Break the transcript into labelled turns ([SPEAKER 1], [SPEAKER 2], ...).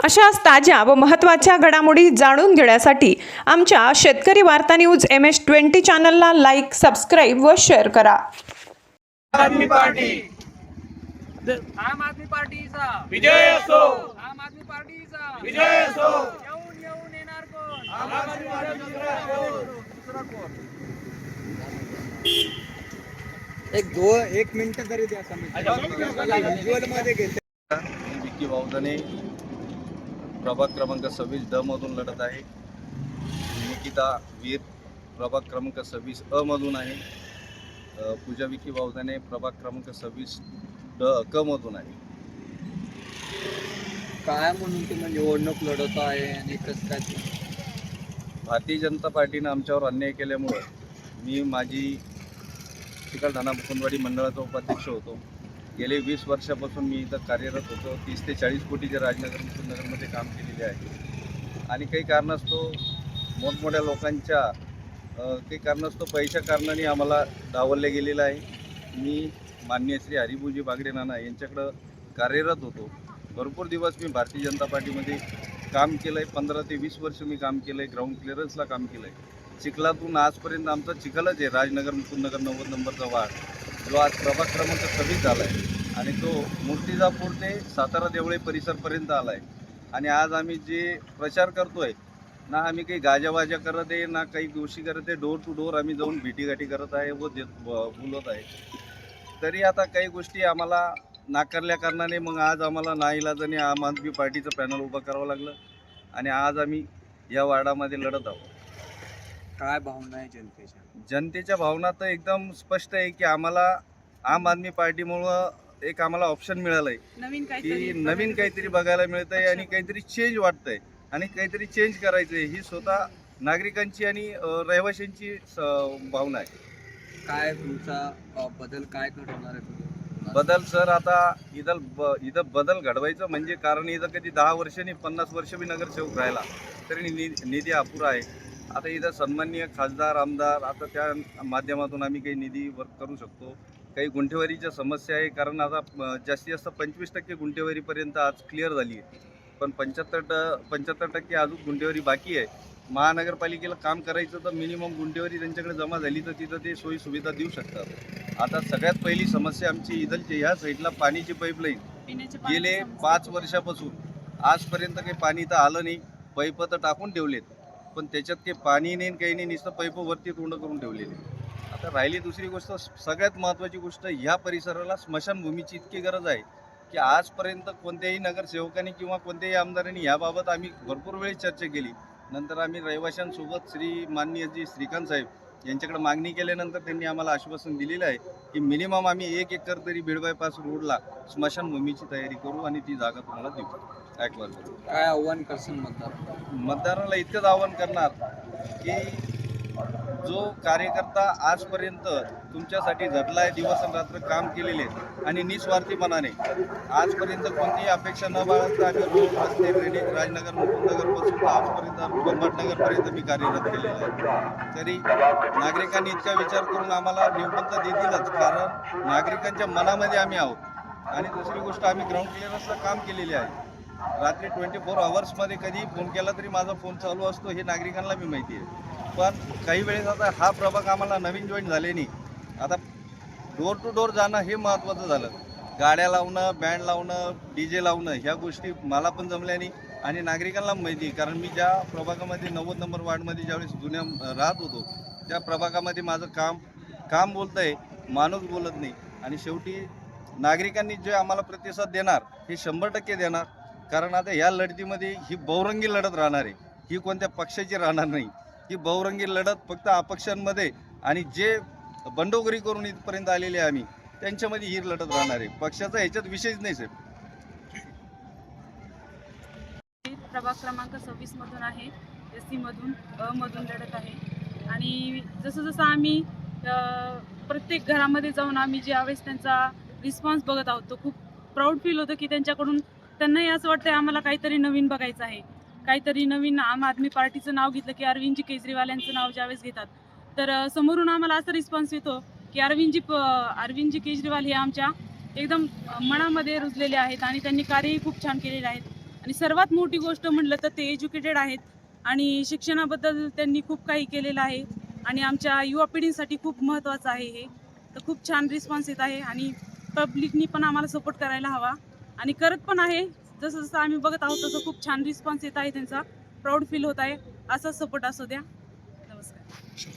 [SPEAKER 1] अशाच ताज्या व महत्त्वाच्या घडामोडी जाणून घेण्यासाठी आमच्या शेतकरी वार्ता न्यूज MS-20 चॅनलला लाईक, सबस्क्राईब व शेअर करा.
[SPEAKER 2] आदमी पार्टी
[SPEAKER 3] आम आदमी पार्टीचा
[SPEAKER 2] विजय असो.
[SPEAKER 3] आम आदमी पार्टीचा
[SPEAKER 2] विजय असो.
[SPEAKER 3] येऊन येणार कोण?
[SPEAKER 2] आम आदमी पार्टी दुसरा कोण?
[SPEAKER 4] एक मिनिट तरी द्या व्हिज्युअल मध्ये घेते.
[SPEAKER 5] मी विक्की वावदाने प्रभाग क्रमांक 26 ड मधून लढत आहे. निकिता वीर प्रभाग क्रमांक 26 अ मधून आहे. पूजा विक्की वावदाने प्रभाग क्रमांक 26 ड क मधून आहे.
[SPEAKER 4] काय म्हणून तुम्ही निवडणूक लढत आहे आणि कसं काय?
[SPEAKER 5] भारतीय जनता पार्टीनं आमच्यावर अन्याय केल्यामुळं मी माझी चिकलठाणा मुकुंदवाडी मंडळाचा उपाध्यक्ष होतो. गेले 20 वर्षापासून मी इथं कार्यरत होतो. 30 ते 40 कोटीचे राजनगर मुकुंदनगरमध्ये काम केलेले आहे आणि काही कारणास्तव मोठमोठ्या लोकांच्या काही कारणास्तव पैशा कारणाने आम्हाला डावलले गेलेलं आहे. मी माननीय श्री हरिभाऊजी बागडे नाना यांच्याकडं कार्यरत होतो. भरपूर दिवस मी भारतीय जनता पार्टीमध्ये काम केलं आहे. 15 ते 20 वर्ष मी काम केलं आहे. ग्राउंड क्लिअरन्सला काम केलं आहे. चिखलातून आजपर्यंत आमचा चिखलच आहे. राजनगर मुकुंदनगर 90 नंबरचा वार्ड जो आज प्रभाग क्रमांक 26 झाला आहे आणि तो मूर्तिजापूर ते सातारा देवळे परिसरपर्यंत आला आहे. आणि आज आम्ही जे प्रचार करतो आहे ना, आम्ही काही गाजावाजा करत आहे ना काही गोष्टी करत आहे. डोर टू डोर आम्ही जाऊन भेटीगाठी करत आहे व बोलत आहे. तरी आता काही गोष्टी आम्हाला नाकारल्या कारणाने मग आज आम्हाला नाईलाजाने आम आदमी पार्टीचं पॅनल उभं करावं लागलं आणि आज आम्ही या वार्डामध्ये लढत आहोत.
[SPEAKER 4] काय भावना आहे जनतेच्या?
[SPEAKER 5] जनतेच्या भावना तर एकदम स्पष्ट आहे की आम्हाला आम आदमी पार्टीमुळं एक आम्हाला ऑप्शन मिळालं आहे की नवीन काहीतरी बघायला मिळत आहे आणि काहीतरी चेंज वाटतं आहे आणि काहीतरी चेंज करायचं आहे. ही स्वतः नागरिकांची आणि रहिवाशांची भावना आहे.
[SPEAKER 4] काय तुमचा बदल काय घडवणार आहे तुम्ही?
[SPEAKER 5] बदल सर, आता इथं बदल घडवायचं म्हणजे कारण इथं कधी 10 वर्षांनी 50 वर्ष बी नगरसेवक राहिला तरी निधी अपुरा आहे. आता इथं सन्माननीय खासदार आमदार आता त्या माध्यमातून आम्ही काही निधी वर्क करू शकतो. काही गुंठेवारीच्या समस्या आहे कारण आता जास्तीत जास्त 25% गुंठेवारीपर्यंत आज क्लिअर झाली आहे. पण 75% अजून गुंठेवारी बाकी आहे. महानगरपालिकेला काम करायचं तर मिनिमम गुंठेवारी त्यांच्याकडे जमा झाली तर तिथं ते सोयी सुविधा देऊ शकतात. आता सगळ्यात पहिली समस्या आमची इथलची ह्या साईडला पाणीची पाईपलाईन गेले 5 वर्षापासून आजपर्यंत काही पाणी तर आलं नाही. पाईप तर टाकून ठेवलेत पण त्याच्यात काही पाणी नाही काही नाही, नुसतं पाईप वरती तोंड करून ठेवलेले. आता राहिली दुसरी गोष्ट, सगळ्यात महत्त्वाची गोष्ट, ह्या परिसराला स्मशानभूमीची इतकी गरज आहे की आजपर्यंत कोणत्याही नगरसेवकांनी किंवा कोणत्याही आमदारांनी याबाबत आम्ही भरपूर वेळेस चर्चा केली. नंतर आम्ही रहिवाशांसोबत माननीय श्रीकांत साहेब यांच्याकडे मागणी केल्यानंतर त्यांनी आम्हाला आश्वासन दिलेलं आहे की मिनिमम आम्ही 1 एकर तरी बीड बायपास रोडला स्मशानभूमीची तयारी करू आणि ती जागा तुम्हाला देऊ.
[SPEAKER 4] काय आव्हान करशील
[SPEAKER 5] मतदाराला इतकंच आव्हान करणार की जो कार्यकर्ता आजपर्यंत तुमच्यासाठी झटला आहे, दिवस आणि रात्र काम केलेले आणि निस्वार्थीपणाने आजपर्यंत कोणतीही अपेक्षा न बाळगता आम्ही रोड रस्ते ड्रेनेज राजनगर मुकुंदनगरपासून आजपर्यंत बंबटनगरपर्यंत मी कार्यरत केलेलं आहे. तरी नागरिकांनी इतका विचार करून आम्हाला निवडून तर देतीलच कारण नागरिकांच्या मनामध्ये आम्ही आहोत. आणि दुसरी गोष्ट, आम्ही ग्राउंड क्लिअरन्सला काम केलेले आहे. रात्री 24 आवर्समध्ये कधी फोन केला तरी माझा फोन चालू असतो हे नागरिकांना मी माहिती आहे. पण काही वेळेस आता हा प्रभाग आम्हाला नवीन जॉईन झाले नाही. आता डोर टू डोर जाणं हे महत्त्वाचं झालं. गाड्या लावणं, बँड लावणं, DJ लावणं ह्या गोष्टी मला पण जमल्या नाही आणि नागरिकांना माहिती आहे. कारण मी ज्या प्रभागामध्ये 90 नंबर वार्डमध्ये ज्यावेळेस जुन्या राहत होतो त्या प्रभागामध्ये माझं काम बोलतं आहे, माणूस बोलत नाही. आणि शेवटी नागरिकांनी जे आम्हाला प्रतिसाद देणार हे 100% देणार. कारण आता ह्या लढतीमध्ये ही बहुरंगी लढत राहणार आहे. ही कोणत्या पक्षाची राहणार नाही. ही बहुरंगी लढत फक्त अपक्षांमध्ये आणि जे बंडखोरी करून इथपर्यंत आलेले आम्ही त्यांच्यामध्ये ही लढत राहणार आहे. पक्षाचा ह्याच्यात विषयच नाही साहेब.
[SPEAKER 6] प्रभाग क्रमांक 26 मधून आहे, SC मधून अ मधून लढत आहे. आणि जसं आम्ही प्रत्येक घरामध्ये जाऊन आम्ही ज्यावेळेस त्यांचा रिस्पॉन्स बघत आहोत तो खूप प्राऊड फील होतं की त्यांनाही असं वाटतं आम्हाला काहीतरी नवीन बघायचं आहे, काहीतरी नवीन. आम आदमी पार्टीचं नाव घेतलं की अरविंदजी केजरीवाल यांचं नाव ज्यावेळेस घेतात तर समोरून आम्हाला असा रिस्पॉन्स येतो की अरविंदजी केजरीवाल हे आमच्या एकदम मनामध्ये रुजलेले आहेत आणि त्यांनी कार्यही खूप छान केलेले आहेत. आणि सर्वात मोठी गोष्ट म्हटलं तर ते एज्युकेटेड आहेत आणि शिक्षणाबद्दल त्यांनी खूप काही केलेलं आहे आणि आमच्या युवा पिढीसाठी खूप महत्त्वाचं आहे हे. तर खूप छान रिस्पॉन्स येत आहे आणि पब्लिकनी पण आम्हाला सपोर्ट करायला हवा आणि करत पण आहे. जसं जसं आम्ही बघत आहोत तसं खूप छान रिस्पॉन्स येत आहे त्यांचा. प्राऊड फील होत आहे. असा सपोर्ट असू द्या. नमस्कार.